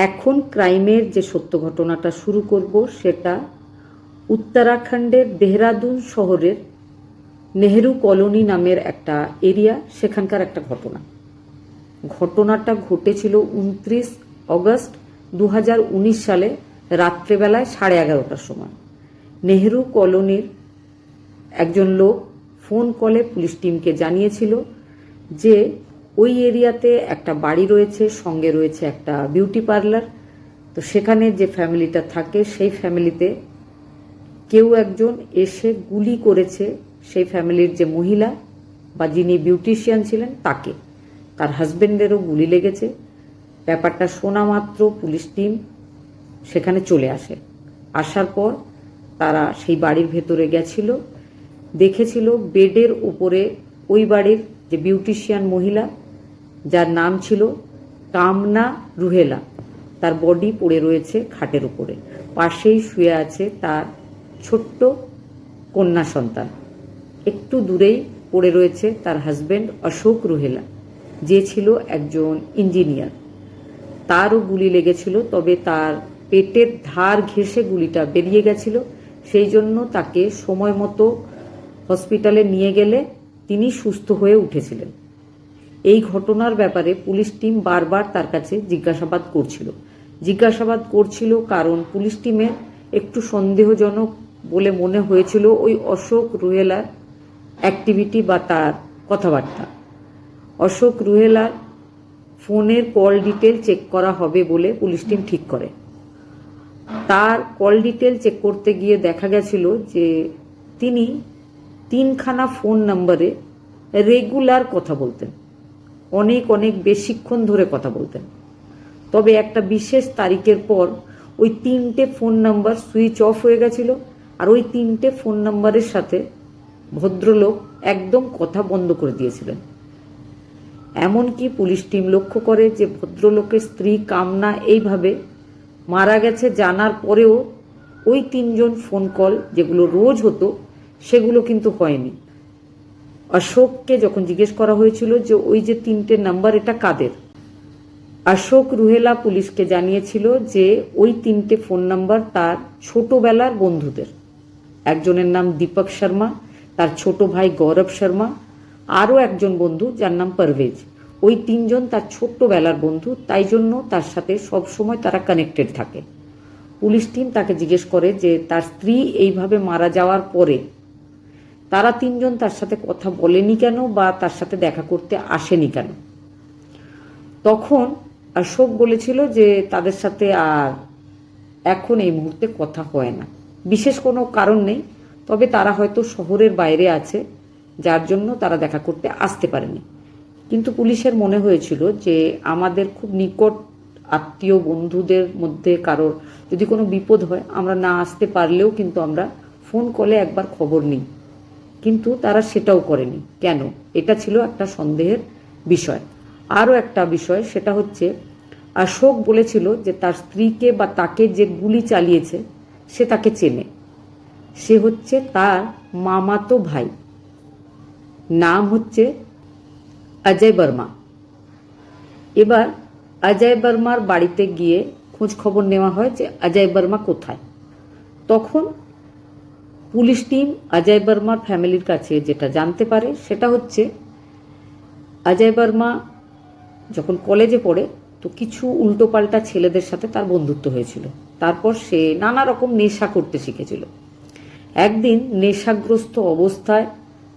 এখন ক্রাইমের যে সত্য ঘটনাটা শুরু করব সেটা উত্তরাখণ্ডের দেহরাদুন শহরের নেহেরু কলোনি নামের একটা এরিয়া, সেখানকার একটা ঘটনাটা ঘটেছিল 29 অগস্ট 2019 সালে রাত্রেবেলায় 11:30টার সময়। নেহেরু কলোনির একজন লোক ফোন কলে পুলিশ টিমকে জানিয়েছিল যে ওই এরিয়াতে একটা বাড়ি রয়েছে, সঙ্গে রয়েছে একটা বিউটি পার্লার। তো সেখানে যে ফ্যামিলিটা থাকে সেই ফ্যামিলিতে কেউ একজন এসে গুলি করেছে সেই ফ্যামিলির যে মহিলা বা যিনি বিউটিশিয়ান ছিলেন তাকে। তার হাজবেন্ডেরও গুলি লেগেছে। ব্যাপারটা শোনা মাত্র পুলিশ টিম সেখানে চলে আসে। আসার পর তারা সেই বাড়ির ভেতরে গেছিল, দেখেছিল বেডের উপরে ওই বাড়ির যে বিউটিশিয়ান মহিলা, যার নাম ছিল কামনা রুহেলা, তার বডি পড়ে রয়েছে খাটের উপরে। পাশেই শুয়ে আছে তার ছোট্ট কন্যা সন্তান। একটু দূরেই পড়ে রয়েছে তার হাজবেন্ড অশোক রুহেলা, যে ছিল একজন ইঞ্জিনিয়ার। তারও গুলি লেগেছিল, তবে তার পেটের ধার ঘেঁষে গুলিটা বেরিয়ে গেছিল। সেই জন্য তাকে সময় মতো হসপিটালে নিয়ে গেলে তিনি সুস্থ হয়ে উঠেছিলেন। এই ঘটনার ব্যাপারে পুলিশ টিম বারবার তার কাছে জিজ্ঞাসাবাদ করছিল কারণ পুলিশ টিমের একটু সন্দেহজনক বলে মনে হয়েছিল ওই অশোক রুহেলার অ্যাক্টিভিটি বা তার কথাবার্তা। অশোক রুহেলার ফোনের কল ডিটেল চেক করা হবে বলে পুলিশ টিম ঠিক করে। তার কল ডিটেল চেক করতে গিয়ে দেখা গেছিল যে তিনি 3খানা ফোন নম্বরে রেগুলার কথা বলতেন, অনেক বেশিক্ষণ ধরে কথা বলতেন। তবে একটা বিশেষ তারিখের পর ওই 3টে ফোন নাম্বার সুইচ অফ হয়ে গেছিল, আর ওই 3টে ফোন নাম্বারের সাথে ভদ্রলোক একদম কথা বন্ধ করে দিয়েছিলেন। এমনকি পুলিশ টিম লক্ষ্য করে যে ভদ্রলোকের স্ত্রী কামনা এইভাবে মারা গেছে জানার পরেও ওই 3জন ফোন কল যেগুলো রোজ হতো সেগুলো কিন্তু হয়নি। অশোককে যখন জিজ্ঞেস করা হয়েছিল যে ওই যে 3টে নাম্বার এটা কাদের, অশোক রুহেলা পুলিশকে জানিয়েছিল যে ওই 3টে ফোন নাম্বার তার ছোটবেলার বন্ধুদের। একজনের নাম দীপক শর্মা, তার ছোট ভাই গৌরব শর্মা, আরও একজন বন্ধু যার নাম পারভেজ। ওই 3জন তার ছোট্টবেলার বন্ধু, তাই জন্য তার সাথে সবসময় তারা কানেক্টেড থাকে। পুলিশ টিম তাকে জিজ্ঞেস করে যে তার স্ত্রী এইভাবে মারা যাওয়ার পরে তারা 3জন তার সাথে কথা বলেনি কেন বা তার সাথে দেখা করতে আসেনি কেন। তখন অশোক বলেছিল যে তাদের সাথে আর এখন এই মুহূর্তে কথা হয় না, বিশেষ কোনো কারণ নেই, তবে তারা হয়তো শহরের বাইরে আছে যার জন্য তারা দেখা করতে আসতে পারেনি। কিন্তু পুলিশের মনে হয়েছিল যে আমাদের খুব নিকট আত্মীয় বন্ধুদের মধ্যে কারোর যদি কোনো বিপদ হয় আমরা না আসতে পারলেও কিন্তু আমরা ফোন কলে একবার খবর নিই, কিন্তু তারা সেটাও করেনি কেন, এটা ছিল একটা সন্দেহের বিষয়। আরও একটা বিষয়, সেটা হচ্ছে অশোক বলেছিল যে তার স্ত্রীকে বা তাকে যে গুলি চালিয়েছে সে তাকে চেনে, সে হচ্ছে তার মামাতো ভাই, নাম হচ্ছে অজয় বর্মা। এবার অজয় বর্মার বাড়িতে গিয়ে খোঁজ খবর নেওয়া হয় যে অজয় বর্মা কোথায়। তখন পুলিশ টিম অজয় বর্মার ফ্যামিলির কাছে যেটা জানতে পারে সেটা হচ্ছে অজয় বর্মা যখন কলেজে পড়ে তো কিছু উল্টোপাল্টা ছেলেদের সাথে তার বন্ধুত্ব হয়েছিল। তারপর সে নানা রকম নেশা করতে শিখেছিল। একদিন নেশাগ্রস্ত অবস্থায়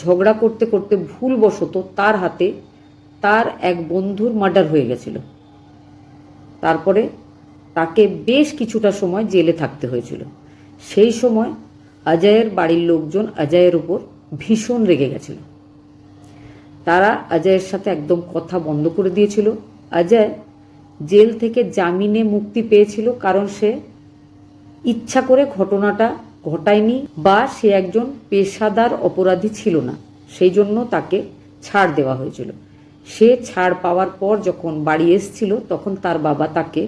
ঝগড়া করতে করতে ভুলবশত তার হাতে তার এক বন্ধুর মার্ডার হয়ে গেছিল। তারপরে তাকে বেশ কিছুটা সময় জেলে থাকতে হয়েছিল। সেই সময় অজয়ের বাড়ির লোকজন অজয়ের উপর ভীষণ রেগে গেছিল। তারা অজয়ের সাথে একদম কথা বন্ধ করে দিয়েছিল। অজয় জেল থেকে জামিনে মুক্তি পেয়েছিল কারণ সে ইচ্ছা করে ঘটনাটা ঘটায়নি বা সে একজন পেশাদার অপরাধী ছিল না, সেই জন্য তাকে ছাড় দেওয়া হয়েছিল। সে ছাড় পাওয়ার পর যখন বাড়ি এসেছিল তখন তার বাবা তাকে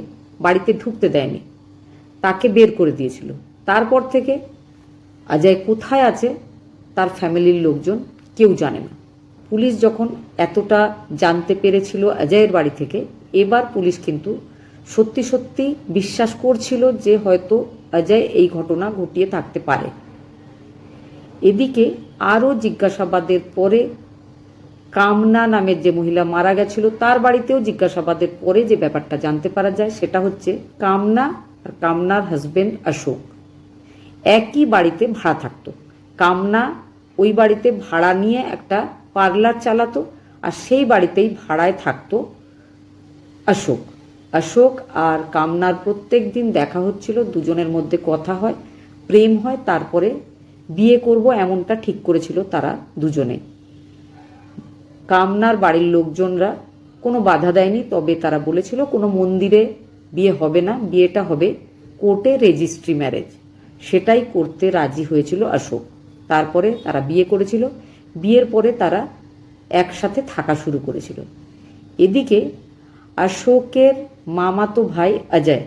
বাড়িতে ঢুকতে দেয়নি, তাকে বের করে দিয়েছিল। তারপর থেকে অজয় কোথায় আছে তার ফ্যামিলির লোকজন কেউ জানে না। পুলিশ যখন এতটা জানতে পেরেছিল অজয়ের বাড়ি থেকে, এবার পুলিশ কিন্তু সত্যি সত্যি বিশ্বাস করছিল যে হয়তো অজয় এই ঘটনা ঘটিয়ে থাকতে পারে। এদিকে আরও জিজ্ঞাসাবাদের পরে কামনা নামের যে মহিলা মারা গেছিল তার বাড়িতেও জিজ্ঞাসাবাদের পরে যে ব্যাপারটা জানতে পারা যায় সেটা হচ্ছে কামনা আর কামনার হাজবেন্ড অশোক একই বাড়িতে ভাড়া থাকতো। কামনা ওই বাড়িতে ভাড়া নিয়ে একটা পার্লার চালাতো আর সেই বাড়িতেই ভাড়ায় থাকতো অশোক। অশোক আর কামনার প্রত্যেক দিন দেখা হচ্ছিল, দুজনের মধ্যে কথা হয়, প্রেম হয়, তারপরে বিয়ে করব এমনটা ঠিক করেছিল তারা দুজনে। কামনার বাড়ির লোকজনরা কোনো বাধা দেয়নি, তবে তারা বলেছিল কোনো মন্দিরে বিয়ে হবে না, বিয়েটা হবে কোর্টে রেজিস্ট্রি ম্যারেজ। সেটাই করতে রাজি হয়েছিল অশোক। তারপরে তারা বিয়ে করেছিল, বিয়ের পরে তারা একসাথে থাকা শুরু করেছিল। এদিকে অশোকের মামাতো ভাই অজয়,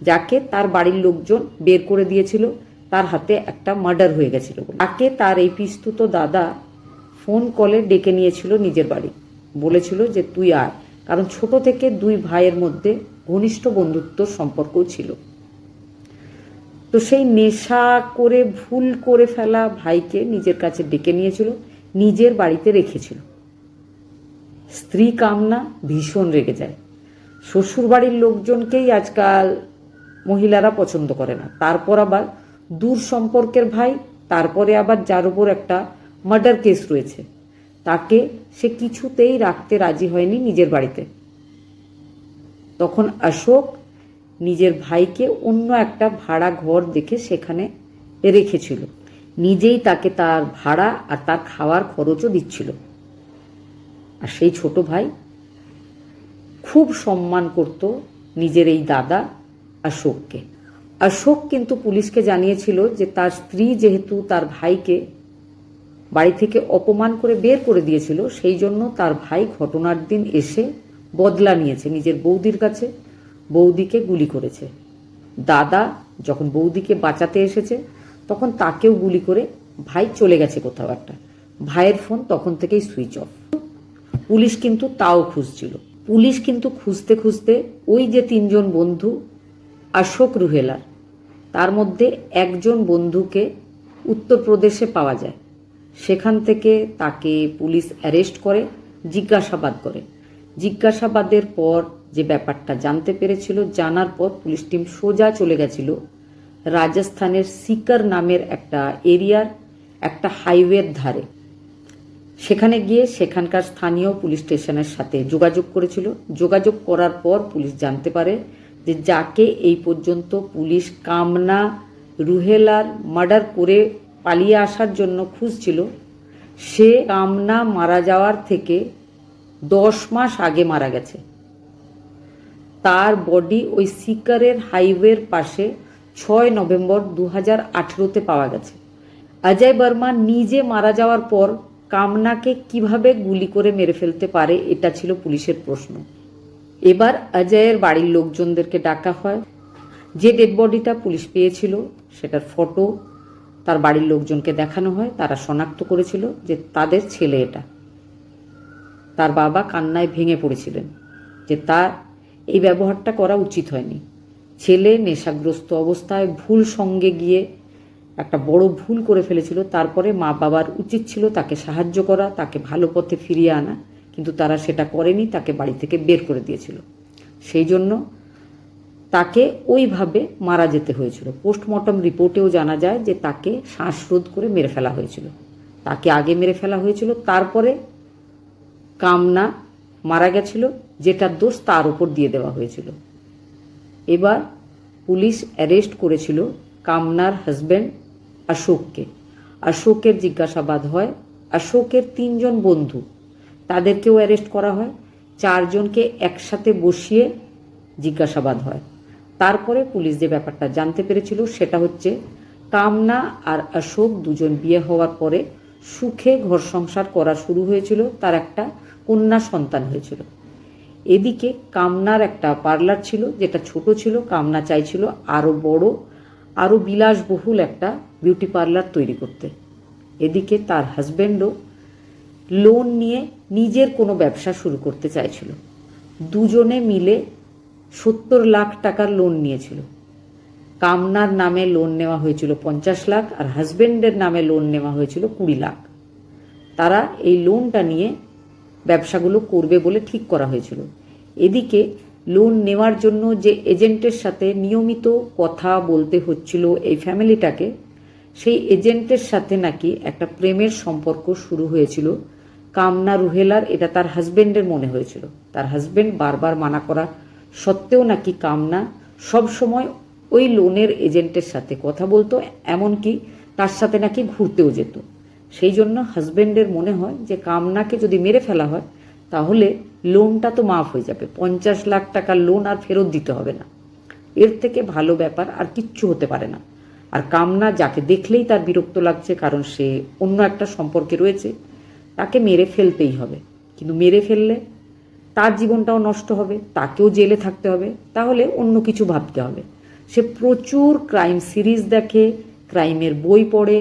যাকে তার বাড়ির লোকজন বের করে দিয়েছিল, তার হাতে একটা মার্ডার হয়ে গেছিল, তাকে তার এই পিস্তুত দাদা ফোন কলে ডেকে নিয়েছিল নিজের বাড়ি, বলেছিল যে তুই আয়, কারণ ছোট থেকে দুই ভাইয়ের মধ্যে ঘনিষ্ঠ বন্ধুত্বর সম্পর্কও ছিল। তো সেই নেশা করে ভুল করে ফেলা ভাইকে নিজের কাছে ডেকে নিয়েছিল, নিজের বাড়িতে রেখেছিল। স্ত্রী কামনা ভীষণ রেগে যায়। শ্বশুরবাড়ির লোকজনকেই আজকাল মহিলারা পছন্দ করে না, তারপর আবার দূর সম্পর্কের ভাই, তারপরে আবার যার উপর একটা মার্ডার কেস রয়েছে, তাকে সে কিছুতেই রাখতে রাজি হয়নি নিজের বাড়িতে। তখন অশোক নিজের ভাইকে অন্য একটা ভাড়া ঘর দেখে সেখানে রেখেছিল, নিজেই তাকে তার ভাড়া আর তার খাওয়ার খরচও দিচ্ছিল। আর সেই ছোট ভাই খুব সম্মান করত নিজের এই দাদা অশোককে। অশোক কিন্তু পুলিশকে জানিয়েছিল যে তার স্ত্রী যেহেতু তার ভাইকে বাড়ি থেকে অপমান করে বের করে দিয়েছিল, সেই জন্য তার ভাই ঘটনার দিন এসে বদলা নিয়েছে, নিজের বৌদির কাছে বৌদিকে গুলি করেছে। দাদা যখন বৌদিকে বাঁচাতে এসেছে তখন তাকেও গুলি করে ভাই চলে গেছে কোথাও একটা। ভাইয়ের ফোন তখন থেকেই সুইচ অফ। পুলিশ কিন্তু তাও খুঁজছিল। পুলিশ কিন্তু খুঁজতে খুঁজতে ওই যে তিনজন বন্ধু অশোক রুহেলার, তার মধ্যে একজন বন্ধুকে উত্তরপ্রদেশে পাওয়া যায়। সেখান থেকে তাকে পুলিশ অ্যারেস্ট করে, জিজ্ঞাসাবাদ করে। জিজ্ঞাসাবাদের পর যে ব্যাপারটা জানতে পেরেছিল, জানার পর পুলিশ টিম সোজা চলে গেছিল রাজস্থানের সিকার নামের একটা এরিয়ার একটা হাইওয়ের ধারে। সেখানে গিয়ে সেখানকার স্থানীয় পুলিশ স্টেশনের সাথে যোগাযোগ করেছিল। যোগাযোগ করার পর পুলিশ জানতে পারে যে যাকে এই পর্যন্ত পুলিশ কামনা রুহেলার মার্ডার করে পালিয়ে আসার জন্য খুঁজছিল, সে কামনা মারা যাওয়ার থেকে 10 মাস আগে মারা গেছে। তার বডি ওই সিকারের হাইওয়ের পাশে 6 নভেম্বর 2018-তে পাওয়া গেছে। অজয় বর্মা নিজে মারা যাওয়ার পর কামনাকে কিভাবে গুলি করে মেরে ফেলতে পারে, এটা ছিল পুলিশের প্রশ্ন। এবার অজয়ের বাড়ির লোকজনদেরকে ডাকা হয়। যে ডেড বডিটা পুলিশ পেয়েছিল সেটার ফটো তার বাড়ির লোকজনকে দেখানো হয়। তারা শনাক্ত করেছিল যে তাদের ছেলে এটা। তার বাবা কান্নায় ভেঙে পড়েছিলেন যে তার এই ব্যবহারটা করা উচিত হয়নি। ছেলে নেশাগ্রস্ত অবস্থায় ভুল সঙ্গে গিয়ে একটা বড় ভুল করে ফেলেছিল। তারপরে মা বাবার উচিত ছিল তাকে সাহায্য করা, তাকে ভালো পথে ফিরিয়ে আনা, কিন্তু তারা সেটা করেনি, তাকে বাড়ি থেকে বের করে দিয়েছিল। সেই জন্য তাকে ওইভাবে মারা যেতে হয়েছিল। পোস্টমর্টম রিপোর্টেও জানা যায় যে তাকে শ্বাসরোধ করে মেরে ফেলা হয়েছিল। তাকে আগে মেরে ফেলা হয়েছিল, তারপরে কামনা মারা গেছিল, যেটার দোষ তার উপর দিয়ে দেওয়া হয়েছিল। এবার পুলিশ অ্যারেস্ট করেছিল কামনার হাজব্যান্ড অশোককে। অশোকের জিজ্ঞাসাবাদ হয়। অশোকের 3 জন বন্ধু, তাদেরকেও অ্যারেস্ট করা হয়। 4 জনকে একসাথে বসিয়ে জিজ্ঞাসাবাদ হয়। তারপরে পুলিশ যে ব্যাপারটা জানতে পেরেছিল সেটা হচ্ছে কামনা আর অশোক দুজন বিয়ে হওয়ার পরে সুখে ঘর সংসার করা শুরু হয়েছিল, তার একটা কন্যা সন্তান হয়েছিল। এদিকে কামনার একটা পার্লার ছিল, যেটা ছোট ছিল। কামনা চাইছিল আরও বড়, আরও বিলাসবহুল একটা বিউটি পার্লার তৈরি করতে। এদিকে তার হাজব্যান্ডও লোন নিয়ে নিজের কোনো ব্যবসা শুরু করতে চাইছিল। দুজনে মিলে 70 লাখ টাকার লোন নিয়েছিল। কামনার নামে লোন নেওয়া হয়েছিল 50 লাখ, আর হাজবেন্ডের নামে লোন নেওয়া হয়েছিল 20 লাখ। তারা এই লোনটা নিয়ে ব্যবসাগুলো করবে বলে ঠিক করা হয়েছিল। এদিকে লোন নেওয়ার জন্য যে এজেন্টের সাথে নিয়মিত কথা বলতে হচ্ছিল এই ফ্যামিলিটাকে, সেই এজেন্টের সাথে নাকি একটা প্রেমের সম্পর্ক শুরু হয়েছিল কামনা রুহেলার। এটা তার হাজবেন্ডের মনে হয়েছিল। তার হাজবেন্ড বারবার মানা করা সত্ত্বেও নাকি কামনা সব সময় ওই লোনের এজেন্টের সাথে কথা বলতো, এমনকি তার সাথে নাকি ঘুরতেও যেত। সেই জন্য হাজবেন্ডের মনে হয় যে কামনাকে যদি মেরে ফেলা হয় তাহলে লোনটা তো মাফ হয়ে যাবে, 50 লাখ টাকার লোন আর ফেরত দিতে হবে না। এর থেকে ভালো ব্যাপার আর কিচ্ছু হতে পারে না। আর কামনা, যাকে দেখলেই তার বিরক্ত লাগছে কারণ সে অন্য একটা সম্পর্কে রয়েছে, তাকে মেরে ফেলতেই হবে। কিন্তু মেরে ফেললে তার জীবনটাও নষ্ট হবে, তাকেও জেলে থাকতে হবে, তাহলে অন্য কিছু ভাবতে হবে। সে প্রচুর ক্রাইম সিরিজ দেখে, ক্রাইমের বই পড়ে,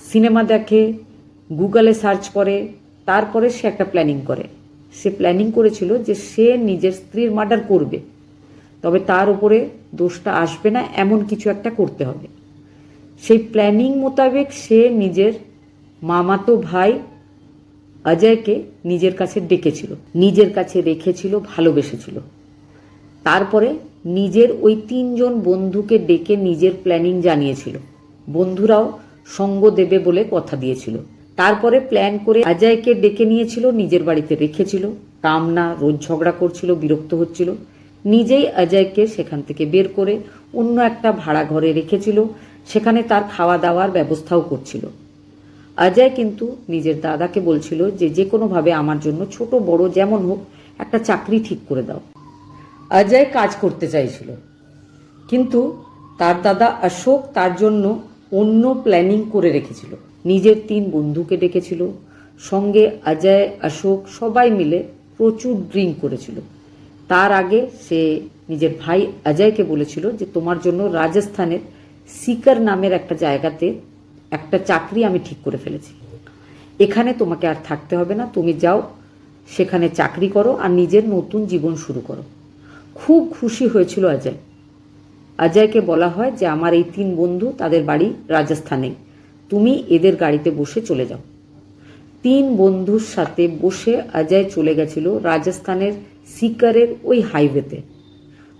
সিনেমা দেখে, গুগলে সার্চ করে, তারপরে সে একটা প্ল্যানিং করে। সে প্ল্যানিং করেছিল যে সে নিজের স্ত্রীর মার্ডার করবে, তবে তার উপরে দোষটা আসবে না এমন কিছু একটা করতে হবে। সেই প্ল্যানিং মোতাবেক সে নিজের মামাতো ভাই অজয়কে নিজের কাছে ডেকেছিল, নিজের কাছে রেখেছিল, ভালোবেসেছিল। তারপরে নিজের ওই 3 জন বন্ধুকে ডেকে নিজের প্ল্যানিং জানিয়েছিল। বন্ধুরাও সঙ্গ দেবে বলে কথা দিয়েছিল। তারপরে প্ল্যান করে অজয়কে ডেকে নিয়েছিল, নিজের বাড়িতে রেখেছিল। কামনা রোজ ঝগড়া করছিল, বিরক্ত হচ্ছিল। নিজেই অজয়কে সেখান থেকে বের করে অন্য একটা ভাড়া ঘরে রেখেছিল, সেখানে তার খাওয়া দাওয়ার ব্যবস্থাও করছিল। অজয় কিন্তু নিজের দাদাকে বলছিল যে যে কোনোভাবে আমার জন্য ছোট বড় যেমন হোক একটা চাকরি ঠিক করে দাও। অজয় কাজ করতে চাইছিল, কিন্তু তার দাদা অশোক তার জন্য অন্য প্ল্যানিং করে রেখেছিল। নিজের 3 বন্ধুকে ডেকেছিল, সঙ্গে অজয় অশোক সবাই মিলে প্রচুর ড্রিঙ্ক করেছিল। তার আগে সে নিজের ভাই অজয়কে বলেছিল যে তোমার জন্য রাজস্থানের সিকার নামের একটা জায়গাতে একটা চাকরি আমি ঠিক করে ফেলেছি, এখানে তোমাকে আর থাকতে হবে না, তুমি যাও সেখানে চাকরি করো আর নিজের নতুন জীবন শুরু করো। খুব খুশি হয়েছিল অজয়। অজয়কে বলা হয় যে আমার এই 3 বন্ধু, তাদের বাড়ি রাজস্থানে, তুমি এদের গাড়িতে বসে চলে যাও। 3 বন্ধুর সাথে বসে অজয় চলে গেছিল রাজস্থানের সিকারের ওই হাইওয়েতে।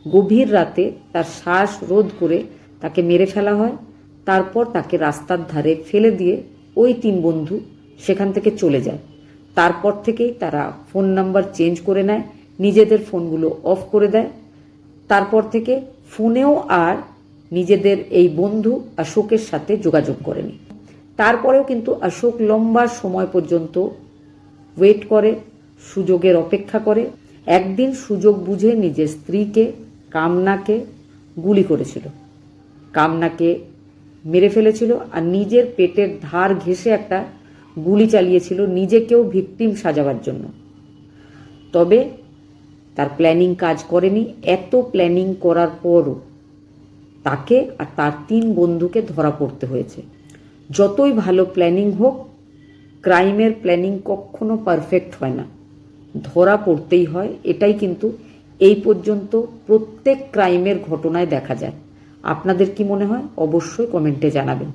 গভীর রাতে তার শ্বাস রোধ করে তাকে মেরে ফেলা হয়। তারপর তাকে রাস্তার ধারে ফেলে দিয়ে ওই 3 বন্ধু সেখান থেকে চলে যায়। তারপর থেকেই তারা ফোন নাম্বার চেঞ্জ করে নেয়, নিজেদের ফোনগুলো অফ করে দেয়। তারপর থেকে ফোনেও আর নিজেদের এই বন্ধু অশোকের সাথে যোগাযোগ করেনি। তারপরেও কিন্তু অশোক লম্বা সময় পর্যন্ত ওয়েট করে, সুযোগের অপেক্ষা করে। একদিন সুযোগ বুঝে নিজের স্ত্রীকে কামনাকে গুলি করেছিল, কামনাকে মেরে ফেলেছিল আর নিজের পেটের ধার ঘেঁষে একটা গুলি চালিয়েছিল নিজেকেও ভিকটিম সাজাবার জন্য। তবে তার প্ল্যানিং কাজ করেনি। এত প্ল্যানিং করার পরও তাকে আর তার 3 বন্ধুকে ধরা পড়তে হয়েছে। যতই ভালো প্ল্যানিং হোক, ক্রাইমের প্ল্যানিং কখনো পারফেক্ট হয় না, ধরা পড়তেই হয়। এটাই কিন্তু এই পর্যন্ত প্রত্যেক ক্রাইমের ঘটনায় দেখা যায়। আপনাদের কি মনে হয় অবশ্যই কমেন্টে জানাবেন।